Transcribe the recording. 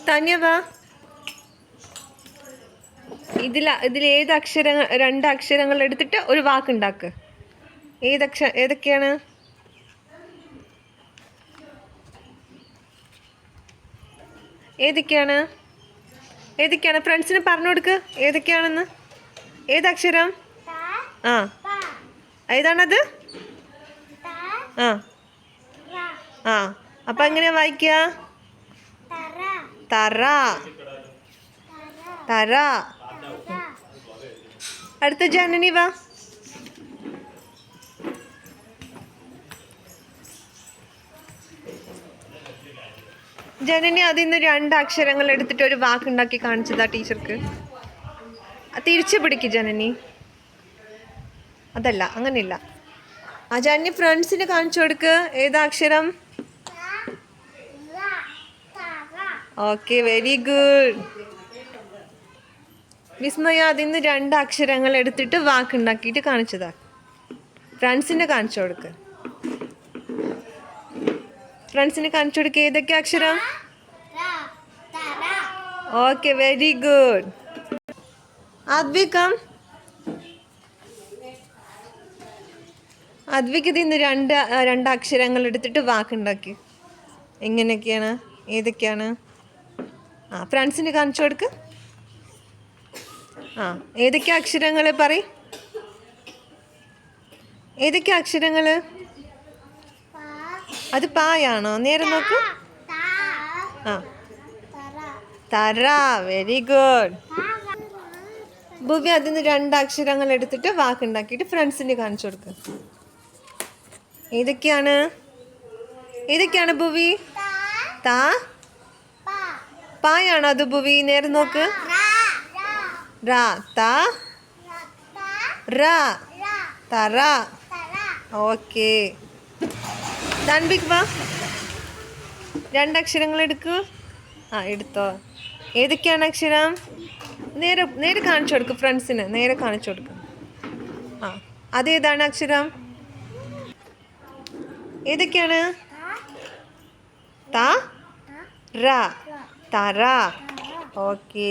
തന്യവ ഇതിൽ ഏത് അക്ഷരങ്ങൾ 2 അക്ഷരങ്ങൾ എടുത്തിട്ട് ഒരു വാക്കുണ്ടാക്ക്. ഏതൊക്കെയാണ്? ഏതൊക്കെയാണ് ഫ്രണ്ട്സിന് പറഞ്ഞു കൊടുക്ക്. ഏതൊക്കെയാണെന്ന്. ഏതക്ഷരം? ആ, ഏതാണത്? ആ ആ അപ്പം എങ്ങനെയാ വായിക്കുക? തറ. തറ. അടുത്ത ജനനി വാ. ജനനി അതിൽ നിന്ന് 2 അക്ഷരങ്ങൾ എടുത്തിട്ട് ഒരു വാക്കുണ്ടാക്കി കാണിച്ചതാ ടീച്ചർക്ക്. തിരിച്ചു പിടിക്ക് ജനനി. അതല്ല, അങ്ങനെയില്ല. ആ ജനനി ഫ്രണ്ട്സിന് കാണിച്ചു കൊടുക്ക്. ഏതാ അക്ഷരം? Okay, very good. വിസ്മയ അതിൽ നിന്ന് 2 അക്ഷരങ്ങൾ എടുത്തിട്ട് വാക്കുണ്ടാക്കിയിട്ട് കാണിച്ചതാ. ഫ്രണ്ട്സിന് കാണിച്ചു കൊടുക്ക്. ഫ്രണ്ട്സിന് കാണിച്ചു കൊടുക്കുക. ഏതൊക്കെ അക്ഷരം? Okay, very good. അദ്വികം ഇതിൽ നിന്ന് 2 അക്ഷരങ്ങൾ എടുത്തിട്ട് വാക്കുണ്ടാക്കി. എങ്ങനെയൊക്കെയാണ്? ഏതൊക്കെയാണ്? ആ, ഫ്രണ്ട്സിന് കാണിച്ചു കൊടുക്ക്. ആ, ഏതൊക്കെ അക്ഷരങ്ങൾ പറയും? ഏതൊക്കെ അക്ഷരങ്ങൾ? അത് പായാണോ? നേരെ നോക്ക്. ആ, തറ. Very good. ഭുവി അതിൽ നിന്ന് 2 അക്ഷരങ്ങൾ എടുത്തിട്ട് വാക്കുണ്ടാക്കിയിട്ട് ഫ്രണ്ട്സിന് കാണിച്ചു കൊടുക്കുക. ഏതൊക്കെയാണ് ഭുവി? താ. പായാണോ അത് ഭുവി? നേരെ നോക്ക്. റാ. താ. റാ. തറ. ഓക്കെ. തൻവിക് വാ. 2 അക്ഷരങ്ങൾ എടുക്കൂ. ആ, എടുത്തോ. ഏതൊക്കെയാണ് അക്ഷരം? നേരെ കാണിച്ചു കൊടുക്കും. ഫ്രണ്ട്സിന് നേരെ കാണിച്ചു കൊടുക്കും. ആ, അതേതാണ് അക്ഷരം? ഏതൊക്കെയാണ്? ത. റ. തറ. ഓക്കെ.